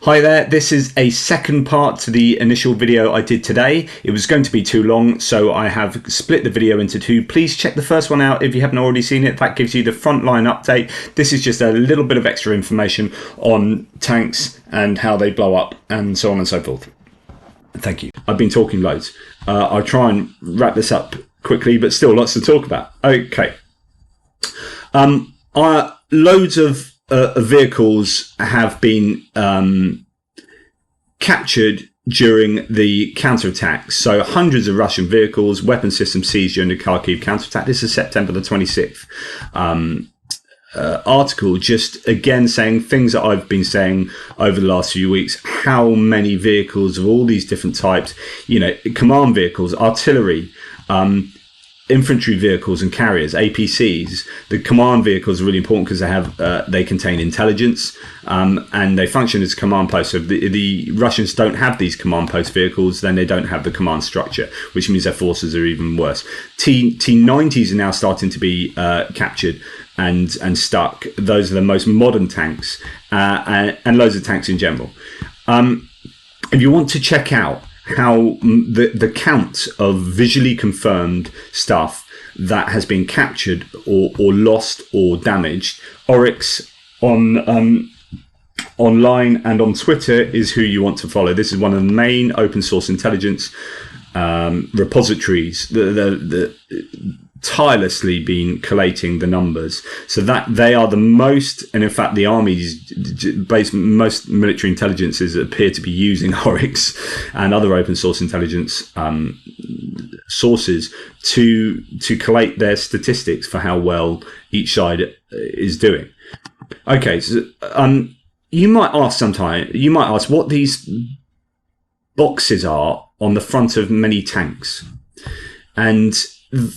Hi there, this is a second part to the initial video I did today. It was going to be too long, so I have split the video into two. Please check the first one out if you haven't already seen it. That gives you the frontline update. This is just a little bit of extra information on tanks and how they blow up and so on and so forth. Thank you. I've been talking loads. I'll try and wrap this up quickly, but still lots to talk about. Okay. Loads of vehicles have been captured during the counterattacks. So hundreds of Russian vehicles, weapon systems seized during the Kharkiv counterattack. This is September the 26th. Article just again saying things that I've been saying over the last few weeks. How many vehicles of all these different types, command vehicles, artillery, infantry vehicles and carriers, APCs. The command vehicles are really important because they contain intelligence and they function as command posts. So if the Russians don't have these command post vehicles, then they don't have the command structure, which means their forces are even worse. T90s are now starting to be captured and stuck. Those are the most modern tanks and loads of tanks in general. If you want to check out how the count of visually confirmed stuff that has been captured or lost or damaged, Oryx on online and on Twitter is who you want to follow. This is one of the main open source intelligence repositories. The tirelessly been collating the numbers, so that they are the most, and in fact the army's most military intelligences appear to be using Oryx and other open source intelligence sources to collate their statistics for how well each side is doing. Okay, so you might ask what these boxes are on the front of many tanks, and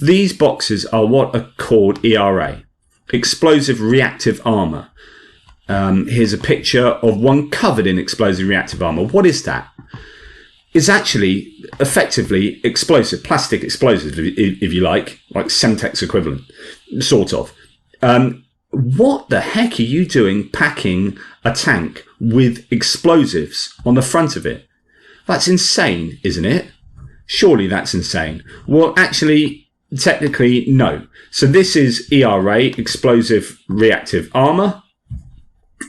these boxes are what are called ERA, explosive reactive armor. Here's a picture of one covered in explosive reactive armor. What is that? It's actually effectively explosive, plastic explosive, if you like Semtex equivalent, sort of. What the heck are you doing packing a tank with explosives on the front of it? That's insane, isn't it? Surely that's insane. Well, actually, technically, no. So this is ERA, explosive reactive armor,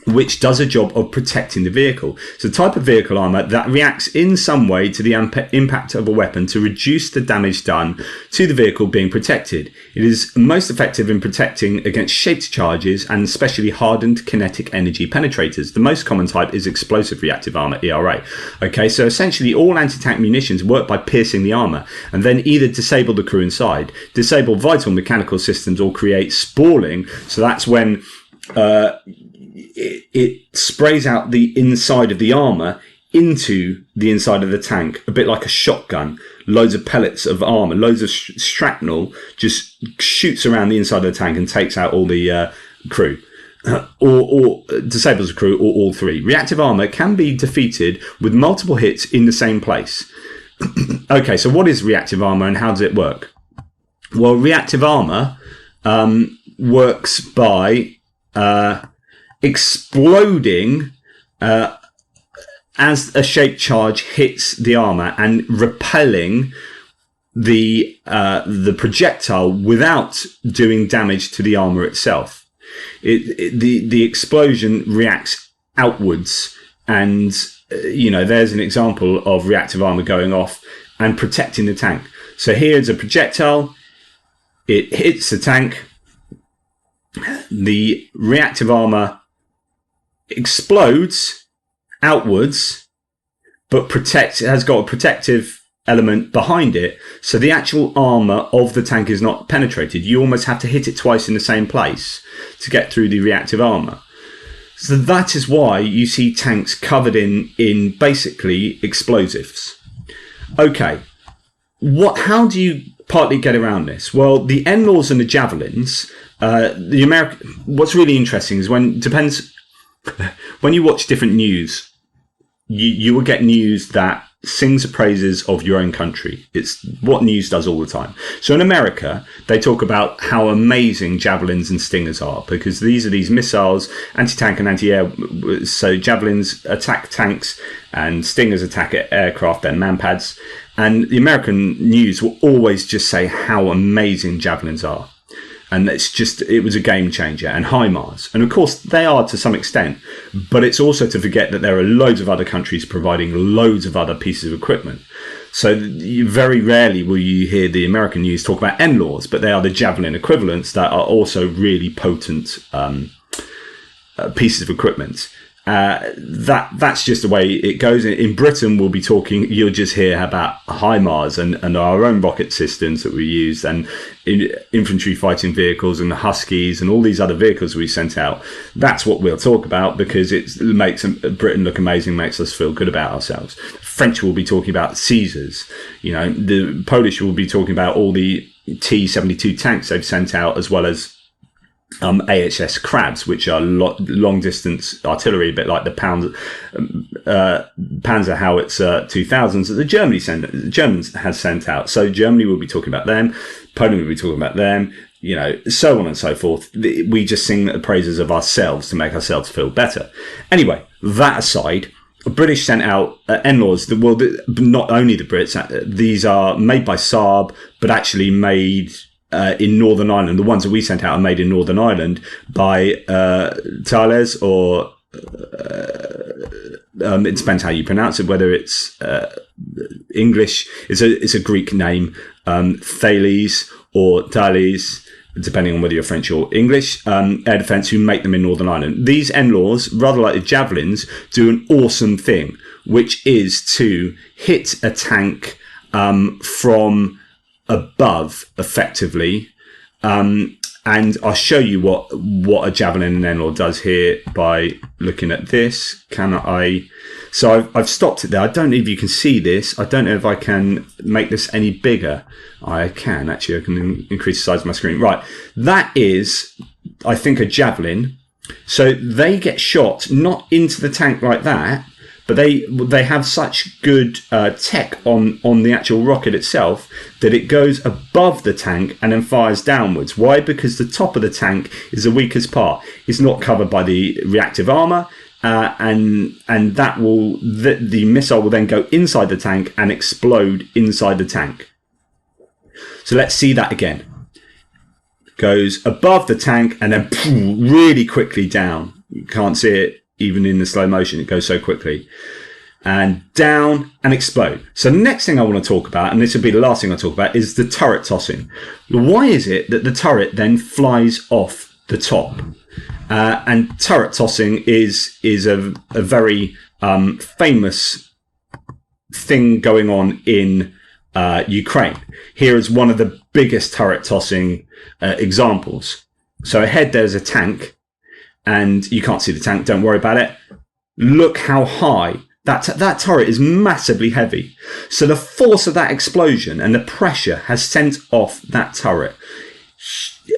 which does a job of protecting the vehicle. So type of vehicle armor that reacts in some way to the impact of a weapon to reduce the damage done to the vehicle being protected. It is most effective in protecting against shaped charges and especially hardened kinetic energy penetrators. The most common type is explosive reactive armor, ERA. Okay, so essentially all anti-tank munitions work by piercing the armor and then either disable the crew inside, disable vital mechanical systems, or create spalling. So that's when it sprays out the inside of the armor into the inside of the tank, a bit like a shotgun. Loads of pellets of armor, loads of shrapnel just shoots around the inside of the tank and takes out all the crew, or disables the crew, or all three. Reactive armor can be defeated with multiple hits in the same place. Okay, so what is reactive armor and how does it work? Well, reactive armor works by exploding as a shaped charge hits the armor and repelling the projectile without doing damage to the armor itself. The explosion reacts outwards, and there's an example of reactive armor going off and protecting the tank. So here's a projectile, it hits the tank, the reactive armor explodes outwards, but it has got a protective element behind it, so the actual armor of the tank is not penetrated. You almost have to hit it twice in the same place to get through the reactive armor. So that is why you see tanks covered in basically explosives. Okay, how do you partly get around this? Well, the NLAWs and the javelins, what's really interesting is when you watch different news, you will get news that sings the praises of your own country. It's what news does all the time. So in America, they talk about how amazing javelins and stingers are, because these are these missiles, anti-tank and anti-air. So javelins attack tanks and stingers attack aircraft and manpads. And the American news will always just say how amazing javelins are. And it was a game changer. And HIMARS. And of course, they are to some extent. But it's also to forget that there are loads of other countries providing loads of other pieces of equipment. So very rarely will you hear the American news talk about NLAWs, but they are the Javelin equivalents that are also really potent pieces of equipment. That's just the way it goes. In Britain, we'll be talking, you'll just hear about HIMARS and our own rocket systems that we use, and infantry fighting vehicles and the Huskies and all these other vehicles we sent out. That's what we'll talk about, because it makes Britain look amazing, makes us feel good about ourselves. French will be talking about Caesars. The Polish will be talking about all the T-72 tanks they've sent out, as well as AHS Crabs, which are long distance artillery, a bit like the Panzer Howitzer 2000s that the Germans has sent out. So Germany will be talking about them, Poland will be talking about them, so on and so forth. We just sing the praises of ourselves to make ourselves feel better. Anyway, that aside, the British sent out NLAWs. Not only the Brits, these are made by Saab, but actually made in Northern Ireland. The ones that we sent out are made in Northern Ireland by Thales, or it depends how you pronounce it, whether it's English. It's a Greek name, Thales or Thales, depending on whether you're French or English. Air Defence, who make them in Northern Ireland. These NLAWs, rather like the Javelins, do an awesome thing, which is to hit a tank from above, effectively, and I'll show you what a Javelin and NLAW does here by looking at this. So I've stopped it there. I don't know if you can see this. I don't know if I can make this any bigger. I can actually. I can increase the size of my screen. Right, that is, I think, a Javelin. So they get shot not into the tank like that, but they have such good tech on the actual rocket itself that it goes above the tank and then fires downwards. Why? Because the top of the tank is the weakest part. It's not covered by the reactive armour, and the missile will then go inside the tank and explode inside the tank. So let's see that again. Goes above the tank and then really quickly down. You can't see it. Even in the slow motion, it goes so quickly. And down and explode. So the next thing I want to talk about, and this will be the last thing I talk about, is the turret tossing. Why is it that the turret then flies off the top? And turret tossing is a very famous thing going on in Ukraine. Here is one of the biggest turret tossing examples. So ahead there's a tank, and you can't see the tank, don't worry about it. Look how high. That turret is massively heavy. So the force of that explosion and the pressure has sent off that turret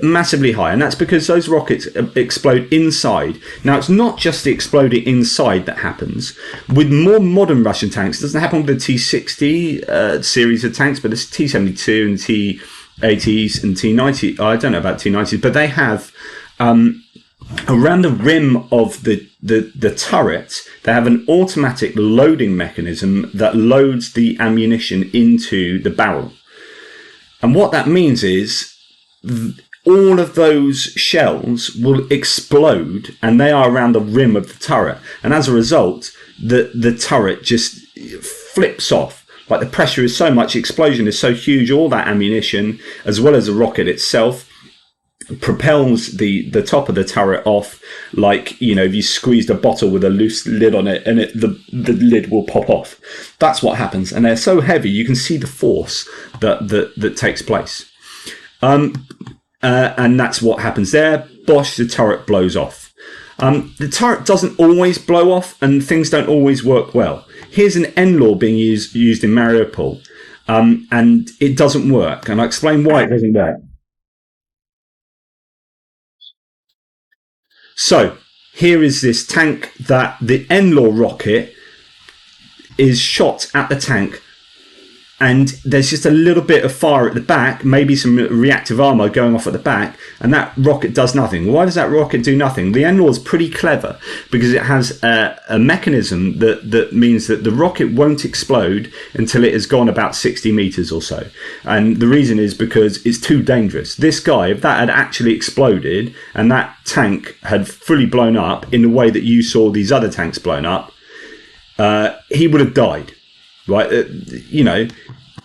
massively high. And that's because those rockets explode inside. Now, it's not just the exploding inside that happens. With more modern Russian tanks, it doesn't happen with the T-60 series of tanks, but it's T-72 and T-80s and T-90. I don't know about T-90s, but they have... around the rim of the turret, they have an automatic loading mechanism that loads the ammunition into the barrel. And what that means is all of those shells will explode, and they are around the rim of the turret. And as a result, the turret just flips off. Like, the pressure is so much, explosion is so huge, all that ammunition, as well as the rocket itself, propels the top of the turret off, like, if you squeezed a bottle with a loose lid on it, and the lid will pop off. That's what happens, and they're so heavy you can see the force that takes place. And that's what happens there. Bosh, the turret blows off. The turret doesn't always blow off, and things don't always work well. Here's an NLAW being used in Mariupol, and it doesn't work, and I'll explain why it doesn't work. So here is this tank that the NLAW rocket is shot at the tank, and there's just a little bit of fire at the back, maybe some reactive armor going off at the back, and that rocket does nothing. Why does that rocket do nothing? The NLAW is pretty clever because it has a mechanism that means that the rocket won't explode until it has gone about 60 meters or so. And the reason is because it's too dangerous. This guy, if that had actually exploded and that tank had fully blown up in the way that you saw these other tanks blown up, he would have died. Right,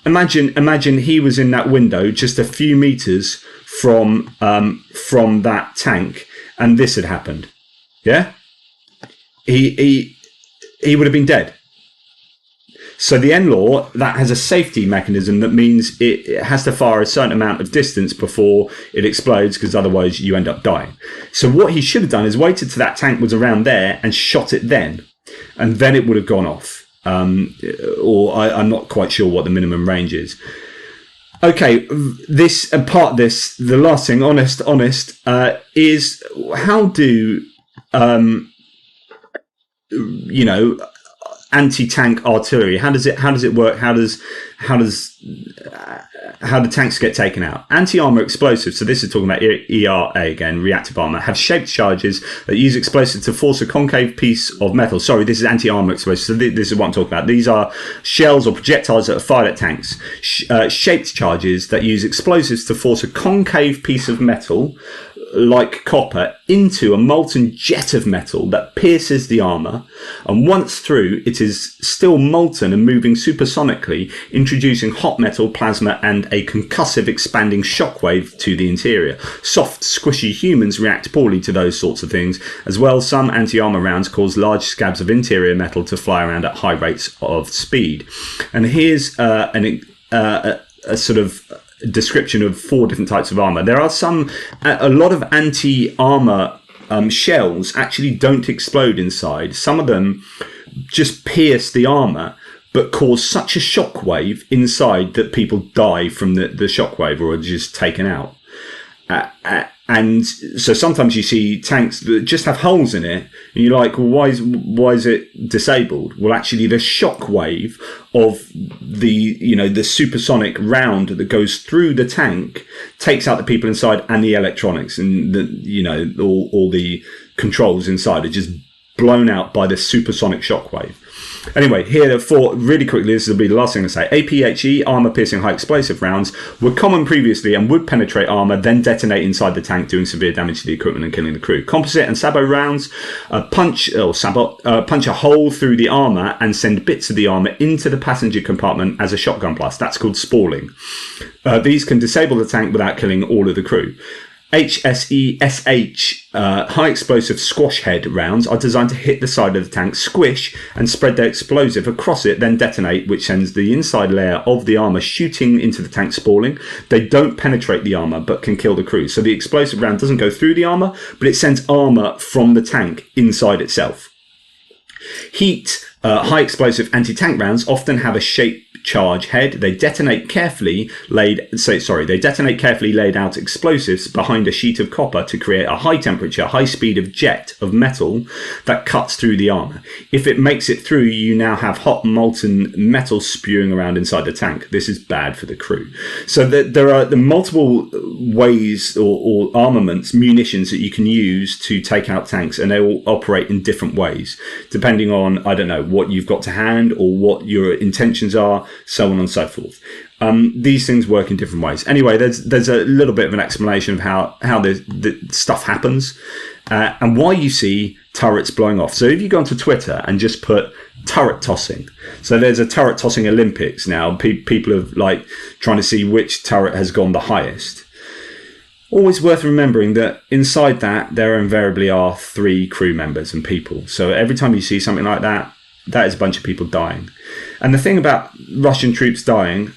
imagine he was in that window just a few meters from that tank, and this had happened. Yeah, he would have been dead. So the NLAW, that has a safety mechanism that means it has to fire a certain amount of distance before it explodes, because otherwise you end up dying. So what he should have done is waited till that tank was around there and shot it then, and then it would have gone off. I'm not quite sure what the minimum range is. Okay, this part of this, the last thing, honest, is how do anti-tank artillery? How does it work? How do tanks get taken out? Anti-armor explosives, so this is talking about ERA again, reactive armor, have shaped charges that use explosives to force a concave piece of metal. Sorry, this is anti-armor explosives, so this is what I'm talking about. These are shells or projectiles that are fired at tanks. Shaped charges that use explosives to force a concave piece of metal, like copper, into a molten jet of metal that pierces the armor, and once through, it is still molten and moving supersonically, introducing hot metal, plasma, and a concussive expanding shockwave to the interior. Soft, squishy humans react poorly to those sorts of things. As well, some anti-armor rounds cause large scabs of interior metal to fly around at high rates of speed. And here's a sort of description of 4 different types of armor. There are a lot of anti-armor shells actually don't explode inside. Some of them just pierce the armor but cause such a shockwave inside that people die from the shockwave or are just taken out. And so sometimes you see tanks that just have holes in it, and you're like, well, why is it disabled? Well, actually, the shock wave of the supersonic round that goes through the tank takes out the people inside and the electronics, and all the controls inside are just blown out by the supersonic shockwave. Anyway, here for really quickly, this will be the last thing to say. APHE, armor-piercing high explosive rounds, were common previously and would penetrate armor, then detonate inside the tank, doing severe damage to the equipment and killing the crew. Composite and sabot rounds punch a hole through the armor and send bits of the armor into the passenger compartment as a shotgun blast. That's called spalling. These can disable the tank without killing all of the crew. HSESH, high explosive squash head rounds, are designed to hit the side of the tank, squish, and spread their explosive across it, then detonate, which sends the inside layer of the armor shooting into the tank, spalling. They don't penetrate the armor, but can kill the crew. So the explosive round doesn't go through the armor, but it sends armor from the tank inside itself. Heat, high explosive anti-tank rounds often have a shape charge head. They detonate carefully laid out explosives behind a sheet of copper to create a high temperature, high speed of jet of metal that cuts through the armor. If it makes it through, you now have hot molten metal spewing around inside the tank. This is bad for the crew. So there are the multiple ways or armaments, munitions that you can use to take out tanks, and they all operate in different ways depending on, I don't know, what you've got to hand or what your intentions are, so on and so forth. These things work in different ways. Anyway, there's a little bit of an explanation of how the stuff happens and why you see turrets blowing off. So if you go onto Twitter and just put turret tossing, so there's a turret tossing Olympics now. People are trying to see which turret has gone the highest. Always worth remembering that inside that there invariably are 3 crew members and people. So every time you see something like that, that is a bunch of people dying. And the thing about Russian troops dying,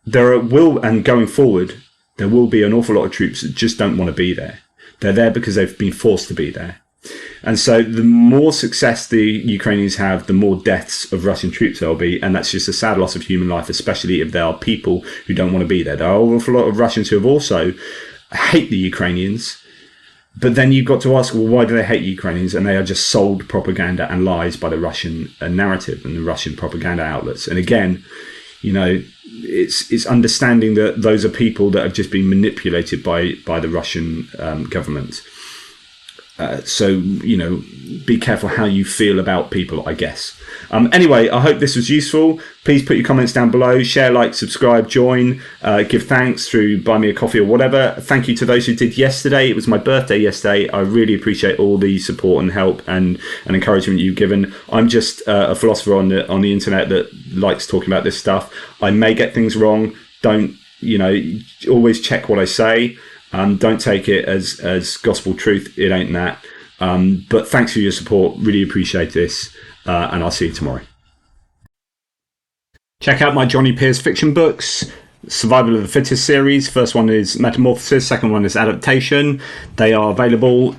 going forward, there will be an awful lot of troops that just don't want to be there. They're there because they've been forced to be there. And so the more success the Ukrainians have, the more deaths of Russian troops there will be. And that's just a sad loss of human life, especially if there are people who don't want to be there. There are an awful lot of Russians who have also hate the Ukrainians, But then you've got to ask, well, why do they hate Ukrainians? And they are just sold propaganda and lies by the Russian narrative and the Russian propaganda outlets. And again, you know, it's understanding that those are people that have just been manipulated by the Russian government. So, you know, be careful how you feel about people, I guess. Anyway, I hope this was useful. Please put your comments down below. Share, like, subscribe, join, give thanks through Buy Me a Coffee or whatever. Thank you to those who did yesterday. It was my birthday yesterday. I really appreciate all the support and help and encouragement you've given. I'm just a philosopher on the internet that likes talking about this stuff. I may get things wrong. Don't, you know, always check what I say. Don't take it as gospel truth. It ain't that. But thanks for your support. Really appreciate this. And I'll see you tomorrow. Check out my Johnny Pierce fiction books. Survival of the Fittest series. First one is Metamorphosis. Second one is Adaptation. They are available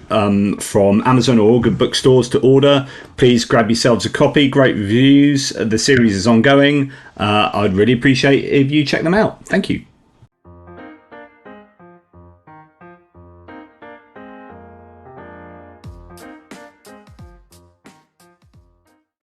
from Amazon or all good bookstores to order. Please grab yourselves a copy. Great reviews. The series is ongoing. I'd really appreciate if you check them out. Thank you.